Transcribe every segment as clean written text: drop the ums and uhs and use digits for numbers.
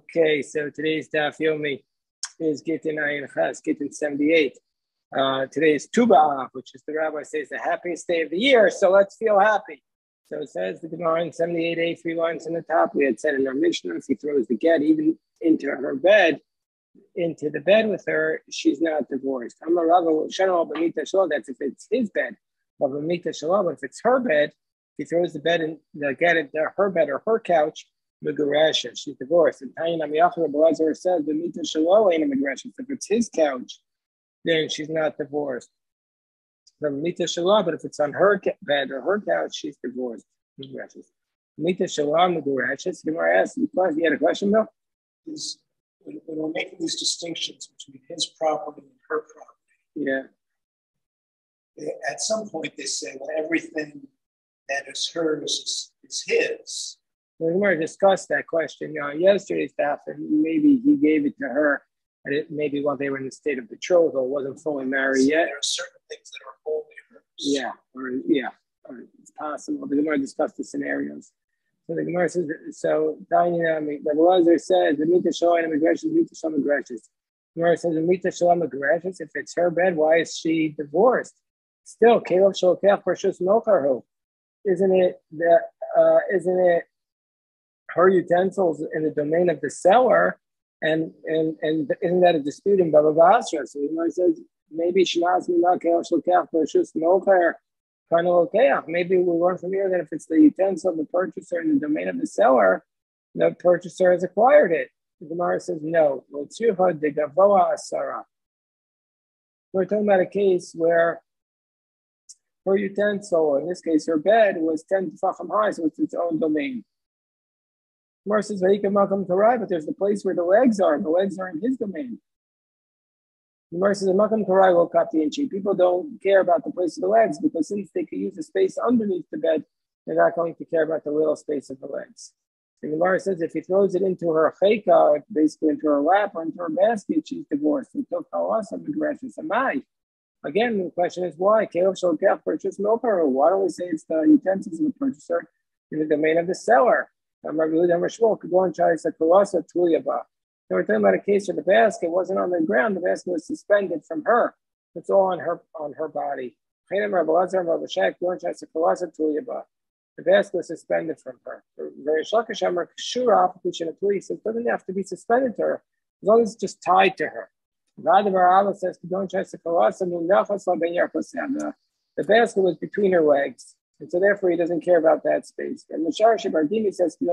Okay, so today's Daf Yomi is Gittin Ayin Chas, Gittin 78. Today is Tu B'Av, which is the rabbi says the happiest day of the year, so let's feel happy. So it says the Gemara in 78a, 3 lines in the top. We had said in our Mishnah, if he throws the get even into her bed, into the bed with her, she's not divorced. I'm a rabbi, that's if it's his bed. But if it's her bed, if he throws the bed in the get into her bed or her couch, Megarasha, she's divorced. And Tayin Amiyachar Belazar says, B'mita Shalo ain't a Megarasha. If it's his couch, then she's not divorced. B'mita Shalo, but if it's on her bed or her couch, she's divorced. Megarasha. B'mita Shalo, Megarasha. Gemara asked, you had a question, Bill? When we're making these distinctions between his property and her property, at some point they say, well, everything that is hers is his. We might discuss that question yesterday's staff, and maybe he gave it to her, and maybe while they were in the state of betrothal, wasn't fully married yet. There are certain things that are only hers. Or it's possible. The Gemara discussed the scenarios. So the Gemara says, so the Belazar says, the Mita Shalom aggressions, Mita Shalom aggressions. The Gemara says, the Mita Shalom aggressions, if it's her bed, why is she divorced? Still, Caleb Shalokech Precious Mokarhu. Isn't it her utensils in the domain of the seller, and isn't that a dispute in Baba Basra? So he says maybe maybe we learn from here that if it's the utensil of the purchaser in the domain of the seller, the purchaser has acquired it. The Gemara says no. We're talking about a case where her utensil, in this case her bed, was 10 tefachim high, so it's its own domain. Gemara says, but there's the place where the legs are. The legs are in his domain. Gemara says, Makam Karai will cut the inchi. People don't care about the place of the legs because since they could use the space underneath the bed, they're not going to care about the little space of the legs. The Gemara says, if he throws it into her chayka, basically into her lap or into her basket, she's divorced. Again, the question is why? Why don't we say it's the utensils of the purchaser in the domain of the seller? So we're talking about a case where the basket wasn't on the ground, the basket was suspended from her. It's all on her body. The basket was suspended from her. It doesn't have to be suspended to her, as long as it's just tied to her. The basket was between her legs. And so therefore he doesn't care about that space. And Mashar Shibardini says, the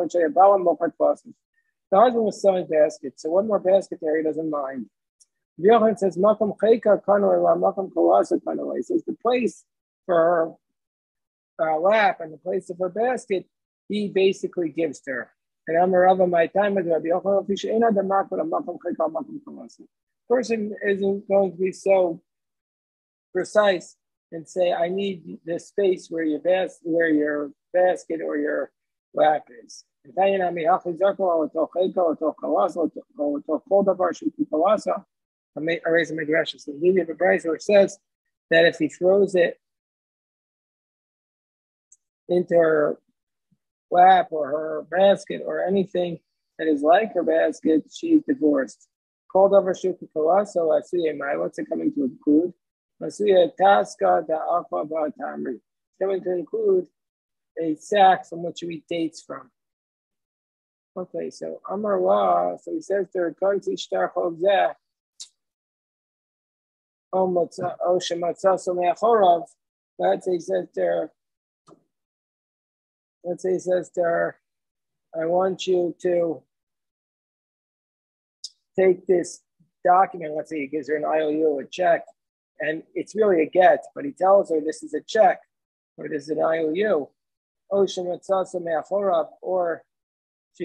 husband was selling baskets, so one more basket there he doesn't mind. Yochanan says, Makam Chayka Kanor Makam Kalasa Kanor. He says the place for her lap and the place of her basket, he basically gives to her. And Amarava my time with Rabbi Yochanan Fisha Ena the Makam Makam Chayka Makam Kalasa. Person isn't going to be so precise and say, I need the space where your basket or your lap is. And the Brisa says that if he throws it into her lap or her basket or anything that is like her basket, she's divorced. Called over Shuki Kawasa, what's it coming to include? It's coming to include a sack from which we eat dates from. Okay, so Amar Wa, so he says there, let's say he says there, I want you to take this document, let's say he gives her an IOU, a check, and it's really a get, but he tells her this is a check, or this is an IOU. Or she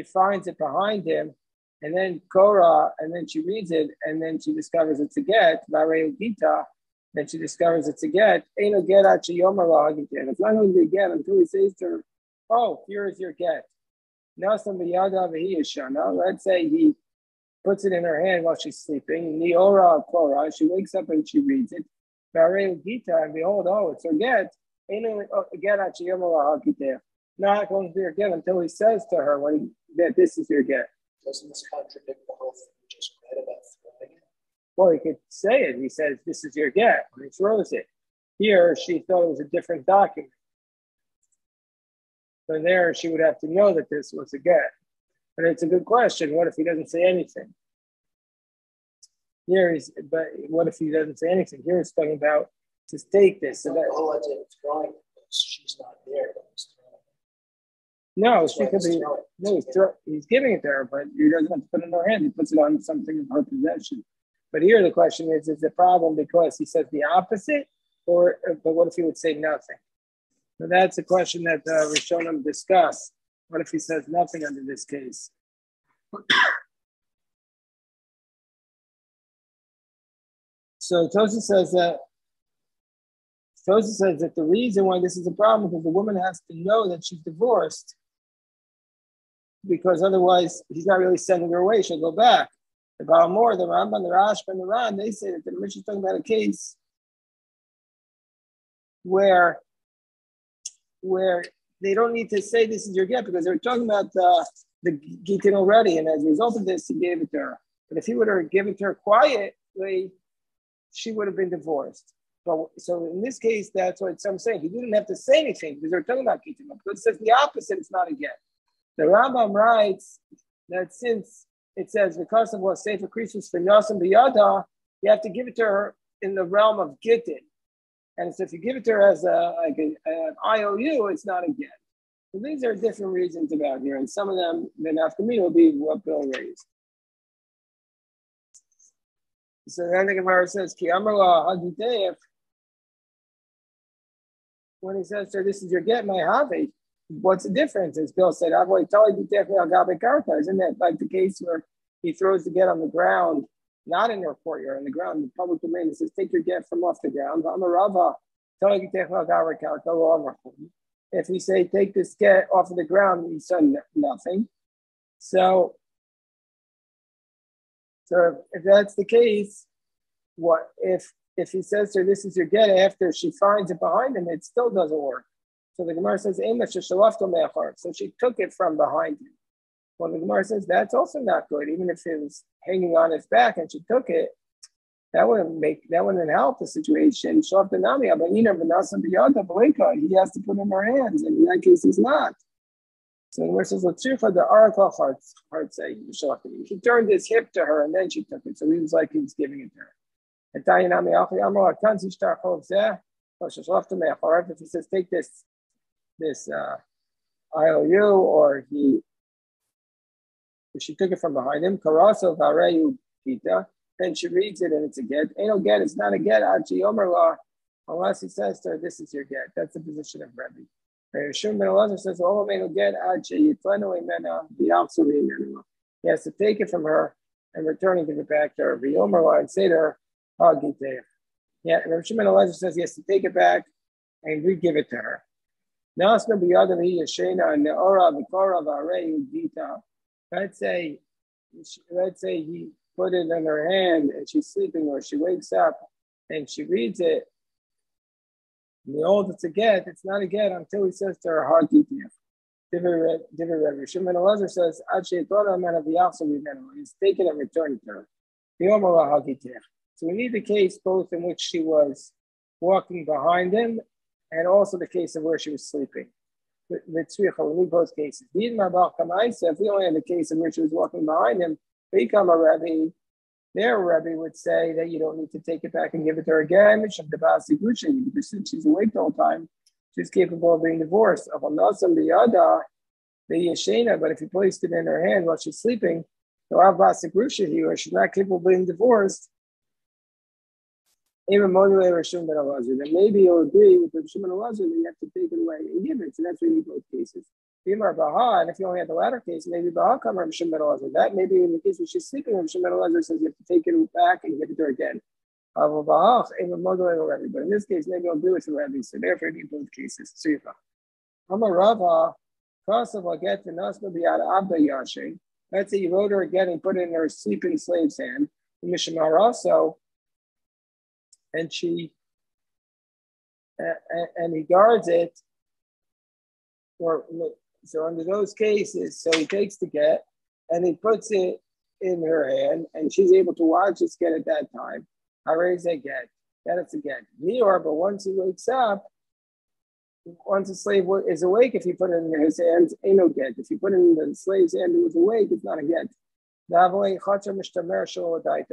finds it behind him, and then Korah, and then she reads it, and then she discovers it's a get, then she discovers it's a get. It's not going to be a get until he says to her, oh, here is your get. Let's say he puts it in her hand while she's sleeping. Niora Korah, she wakes up and she reads it. And behold, oh, it's her get. Not going to be her get until he says to her that this is your get. Doesn't this contradict the whole thing we just read about throwing it? Well, he could say it. He says, this is your get when he throws it. Here, she thought it was a different document. So there, she would have to know that this was a get. But it's a good question. What if he doesn't say anything? But what if he doesn't say anything? Here it's talking about to take this. So that, the whole idea of throwing it was she's not there, but he's throwing it. No, she could be. No, he's giving it to her, but he doesn't have to put it in her hand. He puts it on something of her possession. But here the question is the problem because he says the opposite, but what if he would say nothing? So that's a question that Rishonim discuss. What if he says nothing under this case? So Tosa says that the reason why this is a problem is because the woman has to know that she's divorced, because otherwise he's not really sending her away. She'll go back. The Balamor, the Rambam, the Rashba, and the Ran, they say that the Mishnah is talking about a case where they don't need to say this is your get because they're talking about the Gittin already, and as a result of this, he gave it to her. But if he would have given it to her quietly, she would have been divorced. So in this case, that's what I'm saying. He didn't have to say anything because they're talking about Gittin. Because it says the opposite, it's not a get. The Rambam writes that since it says because of what Sefer Krisus for Yasam B'Yada, you have to give it to her in the realm of Gittin. And so if you give it to her as an IOU, it's not a get. So these are different reasons about here. And some of them, then after me, will be what Bill raised. So then the Gemara says, Ki Amrla Hagideyef. When he says, sir, this is your get, my Havi, what's the difference? As Bill said, isn't that like the case where he throws the get on the ground, not in your courtyard, on the ground, in the public domain? He says, take your get from off the ground. If we say, take this get off of the ground, he said nothing. So if that's the case, what if he says to her, this is your get, after she finds it behind him, it still doesn't work. So the Gemara says, so she took it from behind him. Well, the Gemara says that's also not good. Even if it was hanging on his back and she took it, that wouldn't help the situation. He has to put it in her hands, and in that case, he's not. So the Gemara says, the Arakal heart say, he turned his hip to her and then she took it. So he was like he was giving it to her. If he says, take this IOU, or if she took it from behind him, Karaso Vareyu Pita, then she reads it and it's a get. Ain't no get, it's not a get, unless he says to her, this is your get. That's the position of Rebbe. Shimon ben Elazar says, he has to take it from her and return and give it back to her. And say to her, yeah, and Shimon ben Elazar says he has to take it back and re-give it to her. Let's say he put it in her hand and she's sleeping, or she wakes up and she reads it. The old it's a get, it's not a get until he says to her, Shimon ben Elazar says, he's taken and returned to her. So we need the case both in which she was walking behind him and also the case of where she was sleeping. We need both cases. If we only had the case in which she was walking behind him, become a Rebbe, their Rebbe would say that you don't need to take it back and give it to her again. Because since she's awake the whole time, she's capable of being divorced. But if you placed it in her hand while she's sleeping, or she's not capable of being divorced, even then maybe you'll agree with the Shimon Elazar that you have to take it away and give it. So that's why you need both cases. And if you only had the latter case, maybe Baha come from Shimon Elazar. That maybe in the case where she's sleeping, Shimon Elazar says you have to take it back and give it to her again. But in this case, maybe I'll agree with the Rebbe. So therefore, you need both cases. Let's say you wrote her again and put it in her sleeping slave's hand. Mishmar also. And he guards it, so under those cases, so he takes the get, and he puts it in her hand, and she's able to watch this get at that time. Hare ze get. That it's a get. But once he wakes up, once a slave is awake, if you put it in his hands, ain't no get. If you put it in the slave's hand who was awake, it's not a get.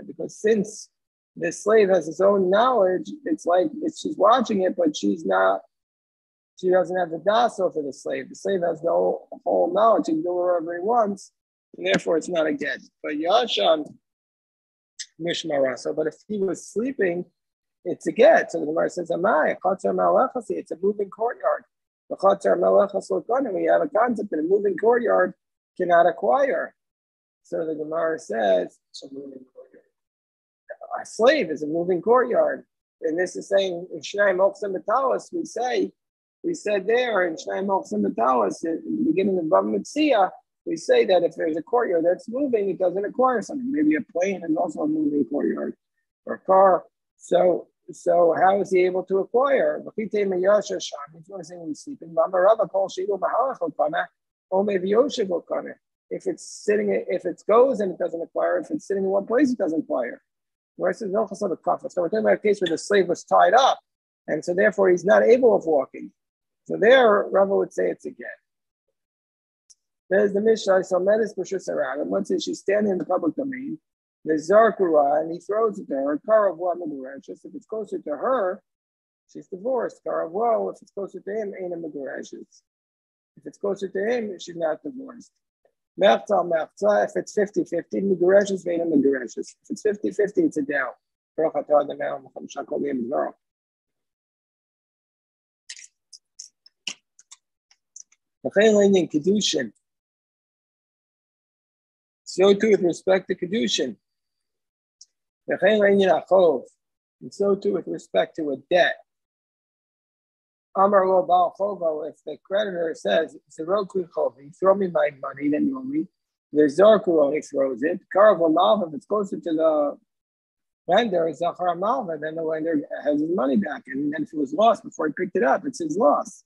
Because since the slave has his own knowledge, it's like she's watching it, but she doesn't have the das over the slave. The slave has the whole knowledge. He can do whatever he wants, and therefore it's not a get. But Yashan Mishmaraso. But if he was sleeping, it's a get. So the Gemara says, Amai, it's a moving courtyard. We have a concept that a moving courtyard cannot acquire. So the Gemara says, a slave is a moving courtyard. And this is saying in Shnai Moksem Metalis, we said there in Shnai Moksem Metalis, in the beginning of Bava Metzia, we say that if there's a courtyard that's moving, it doesn't acquire something. Maybe a plane is also a moving courtyard, or a car. So how is he able to acquire? He's going to say when he's sleeping. If it's sitting, if it goes and it doesn't acquire, if it's sitting in one place, it doesn't acquire. Whereas there's no chasad of kafa. So we're talking about a case where the slave was tied up, and so therefore he's not able of walking. So there, Rava would say it's a get. There's the Mishnah. So Medes B'Shus Harab, and once she's standing in the public domain, the Zarkura, and he throws it to her. Karavwa Megurashes. If it's closer to her, she's divorced. Karavwa, if it's closer to him, ain't a Megurashes. If it's closer to him, she's not divorced. Mechta, if it's 50-50, Megurashes, ain't a Megurashes. If it's 50-50, it's a down. Baruch atah Adonai Melech Shakol Yem. Kedushin. So too with respect to Kedushin. And so too with respect to a debt. Amar lo bal chovo, if the creditor says, throw me my money, then you owe me. The Zorku only throws it. Karav Malva, if it's closer to the lender, Zachar Malva, then the lender has his money back. And then if it was lost before he picked it up, it's his loss.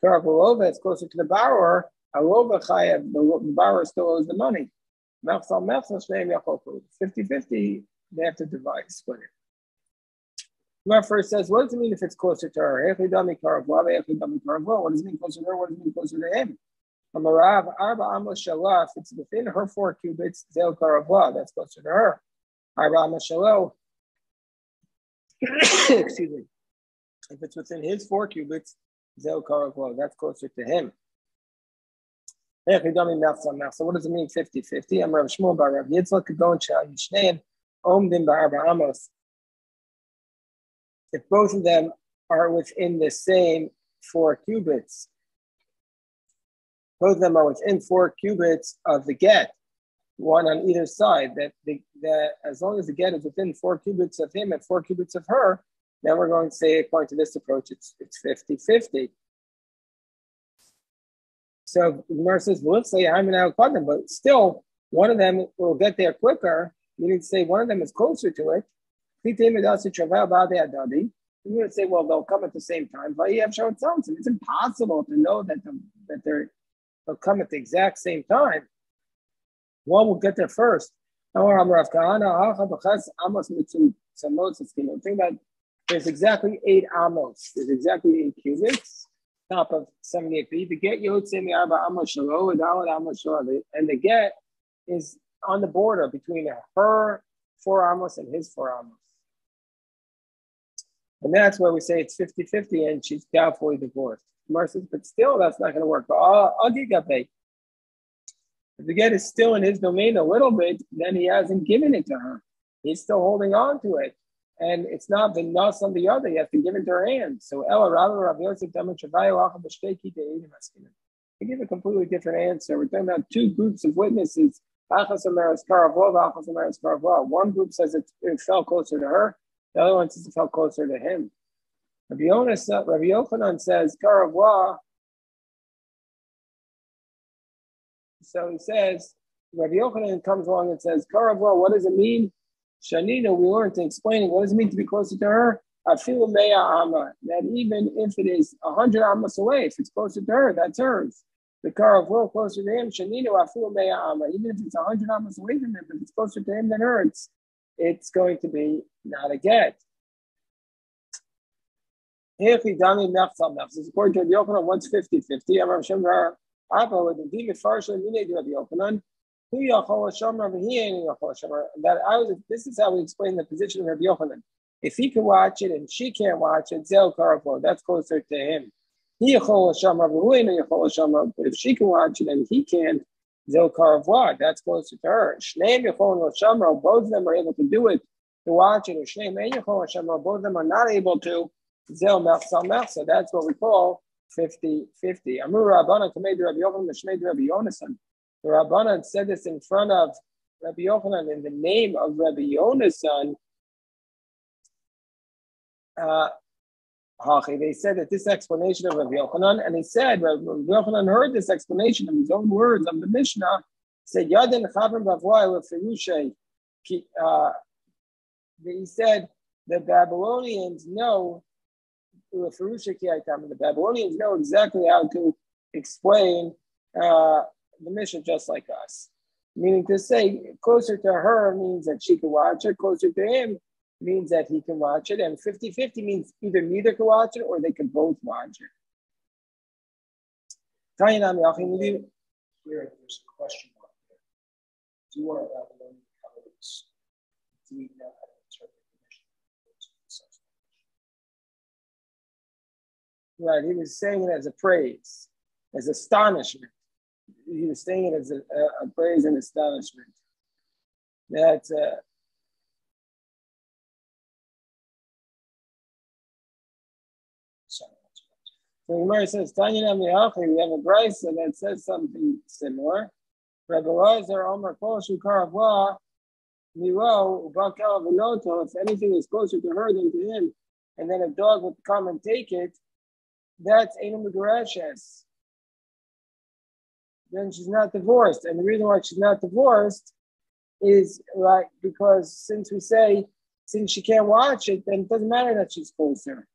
Karav Alova, it's closer to the borrower. Alova Chayev, the borrower still owes the money. 50-50, they have to divide, split it. Gemara first says, what does it mean if it's closer to her? What does it mean closer to her? What does it mean closer to him? If it's within her 4 cubits, that's closer to her. Excuse me. If it's within his 4 cubits, that's closer to him. So what does it mean 50-50? I'm Rav Shmuel bar Rav Yitzchak Kedon Shal Yishneim Omdim ba'arba amos. If both of them are within the same 4 cubits, both of them are within 4 cubits of the get, one on either side, that as long as the get is within 4 cubits of him and 4 cubits of her, then we're going to say, according to this approach, it's 50-50. So the Gemara says, well, let's say I'm an al-Qadim, but still, one of them will get there quicker. You need to say one of them is closer to it. You're going to say, well, they'll come at the same time. It's impossible to know that they'll come at the exact same time. One will get there first. Think about, there's exactly 8 amos. There's exactly 8 cubits. Top of 78 feet. The get Yotzei Arba Amos Shalo, and the get is on the border between her 4 amos and his 4 amos. And that's where we say it's 50-50 and she's doubtfully divorced. Gemara says, but still that's not going to work. If the get is still in his domain a little bit, then he hasn't given it to her. He's still holding on to it. And it's not the nos on the other. You have to give it to her hand. So Ella Rabbi Rav Yosef we give a completely different answer. We're talking about 2 groups of witnesses. One group says it fell closer to her. The other one says it fell closer to him. Rabbi Yochanan says Karavwa. So he says, Rabbi Yochanan comes along and says, Karavwa, what does it mean? Shanina, we learned in explaining what does it mean to be closer to her? That even if it is 100 amas away, if it's closer to her, that's hers. the car of will closer to him, Shaninu Afilu Mea Amma. Even if it's 100 Ammas away from him, if it's closer to him than her, it's going to be not a get. If he done it, this is according to Rabbi Yochanan, once 50-50. I'm Hashem Abba with the Diva Farsha Mine to Rabbi Yochanan. Who Yachol Hashomer, but he ain't Yachol Hashomer. This is how we explain the position of Rabbi Yochanan. If he can watch it and she can't watch it, Zel Karaflo, that's closer to him. He Yachol Hashomer, but who ain't Yachol Hashomer. But if she can watch it and he can't, Zel Karaflo, that's closer to her. Shneim Yachol Hashomer, both of them are able to do it, to watch it. Or Shneim Yachol Hashomer, both of them are not able to. Zel Mechsal Mechsa, that's what we call 50-50. Amru Rabbanan Kamed Rabbi Yochanan Shmeid Rabbi Yonasan. The Rabbanan said this in front of Rabbi Yochanan in the name of Rabbi Yonasan. They said that this explanation of Rabbi Yochanan, and he said, Rabbi Yochanan heard this explanation of his own words of the Mishnah, said, Yadin Chavim Bavwai Lefirushay. He said, the Babylonians know, the Babylonians know exactly how to explain the Mishnah just like us. Meaning to say, closer to her means that she can watch it, closer to him means that he can watch it, and 50-50 means either neither can watch it or they can both watch it. Here, there's a question mark there. Do our Babylonian colleagues do we know how to interpret the Mishnah? Right, he was saying it as a praise, as astonishment. He was saying it as a praise and astonishment. That's so Gemara says, Tanya Namiyachi, we have a Bryce that says something similar. Rabbi Lazar Omer Kol Shukar Avla Miro Ubakal Veloto, if anything is closer to her than to him, and then a dog would come and take it, that's Einam Megarashes. Then she's not divorced. And the reason why she's not divorced is like because since we say, since she can't watch it, then it doesn't matter that she's closer.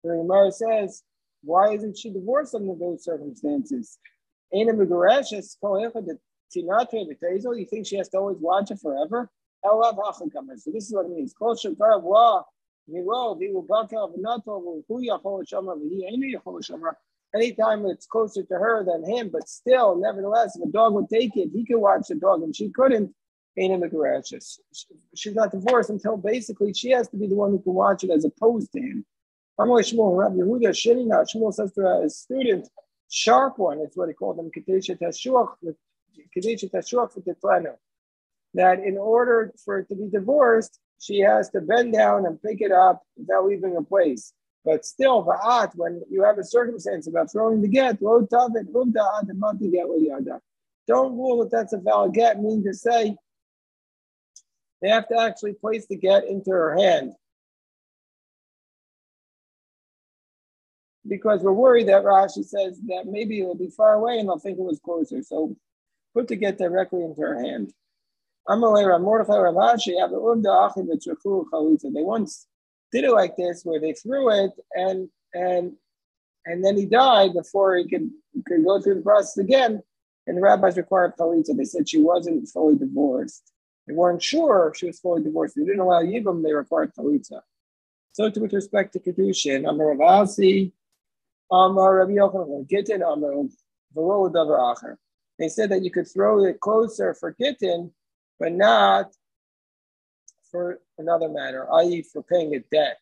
The Gemara says, why isn't she divorced under those circumstances? Einam Megarashes Kol Echad Tinatre B'Tezel. You think she has to always watch it forever? So this is what it means. Anytime it's closer to her than him, but still, nevertheless, if a dog would take it, he could watch the dog and she couldn't. She's not divorced until basically she has to be the one who can watch it as opposed to him. Shmuel says to his student, sharp one, it's what he called them, that in order for it to be divorced, she has to bend down and pick it up without leaving a place. But still, when you have a circumstance about throwing the get, don't rule that that's a valid get, meaning to say they have to actually place the get into her hand. Because we're worried that Rashi says that maybe it'll be far away and they'll think it was closer. So put the get directly into her hand. They once did it like this, where they threw it and then he died before he could go through the process again. And the rabbis required chalitza. They said she wasn't fully divorced. They weren't sure if she was fully divorced. They didn't allow yibum. They required chalitza. So with respect to kedushin, Amar Rav Asi, Amar Rabbi Yochanan, Gittin, Amar V'lo Davar Acher. They said that you could throw it closer for Gittin, but not for another matter, i.e. for paying a debt.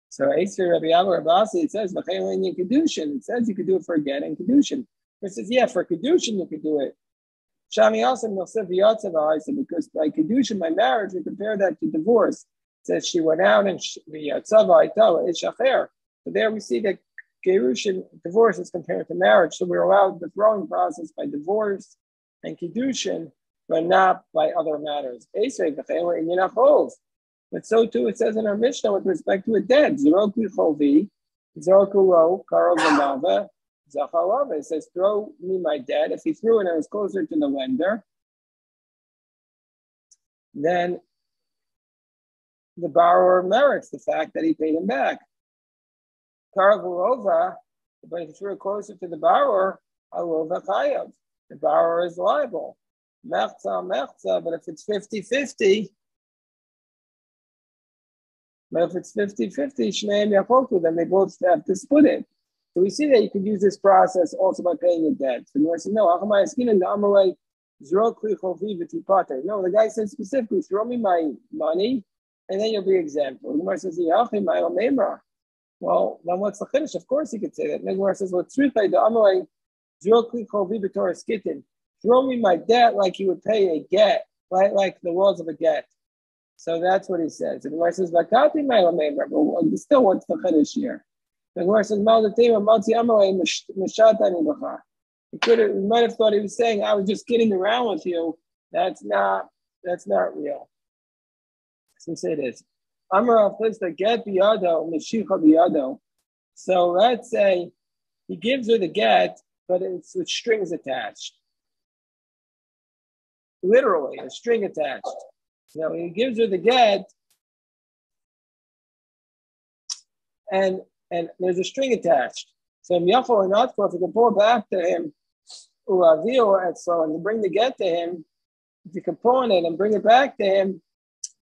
So Rabbi Amar Rabasi, it says Kedushin. It says you could do it for a get and Kedushin. It says, yeah, for Kedushin you could do it. Shami also because by Kedushin, by marriage, we compare that to divorce. It says she went out and so there we see that Gerushin, divorce is compared to marriage. So we're allowed the throwing process by divorce and Kedushin, but not by other matters. But so too it says in our Mishnah with respect to a debt. It says, throw me my debt. If he threw it and it was closer to the lender, then the borrower merits the fact that he paid him back. Karagulova, but if it's real closer to the borrower, alova chayav. The borrower is liable. Mechza, but if it's 50-50, Shneim Yachoku, then they both have to split it. So we see that you could use this process also by paying a debt. So you say, no, no, the guy said specifically, throw me my money, and then you'll be exempt. The Gemara says, well, then what's the chiddush? Of course he could say that. The Gemara says, well, Gittin. Throw me my debt like he would pay a get, right? Like the words of a get. So that's what he says. And the Gemara says, but still, what's the chiddush here? The Gemara says, you might have thought he was saying, I was just kidding around with you. That's not real. So we say this. So let's say he gives her the get, but it's with strings attached. Literally, a string attached. So he gives her the get, and there's a string attached. So if you can pull it back to him, and bring the get to him, if you can pull on it and bring it back to him,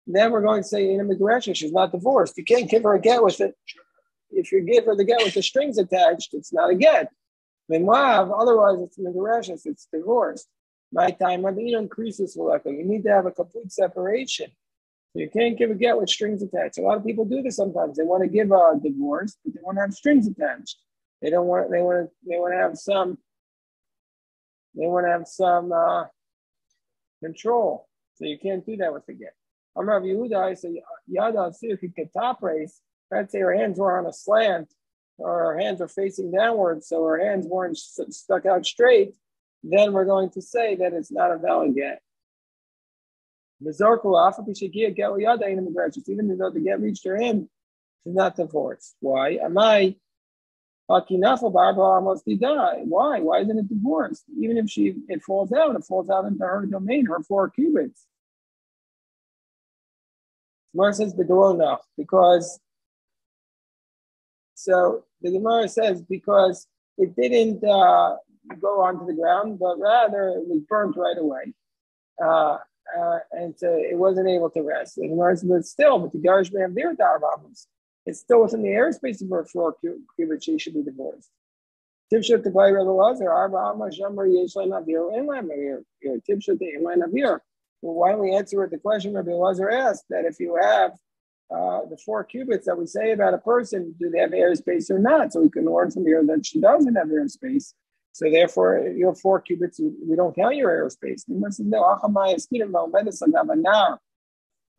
then we're going to say in immigration she's not divorced. You can't give her a get with it. If you give her the get with the strings attached, it's not a get. Otherwise it's immigration, it's divorced. My time, increases you need to have a complete separation. So you can't give a get with strings attached. A lot of people do this sometimes. They want to give a divorce, but they want to have strings attached. They want to have some control. So you can't do that with the get. I'm Rav Yehuda. I say Yada, see if you get top race. Let's say her hands were on a slant, or her hands are facing downwards, so her hands weren't stuck out straight. Then we're going to say that it's not a valid get. Even though the get reached her hand, she's not divorced. Why? Why? Why isn't it divorced? Even if it falls out into her domain, her 4 cubits. Gemara says because so the Gemara says because it didn't go onto the ground, but rather it was burnt right away. And so it wasn't able to rest. And the Gemara says, but the Garish may have their Darvamos. It's still within the airspace of her 4 cubits, she should be divorced. Tibshut to buy Rabbi Lazar, well, why don't we answer with the question Rabbi Lazar asked, that if you have the 4 cubits that we say about a person, do they have airspace or not? So we can learn from here that she doesn't have airspace. So therefore, you have 4 cubits, we don't count your airspace. And says,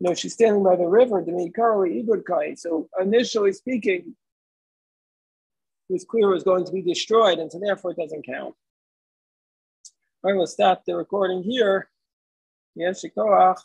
no, she's standing by the river. So initially speaking, it was clear it was going to be destroyed, and so therefore it doesn't count. All right, we'll stop the recording here. Yes, Shikoach.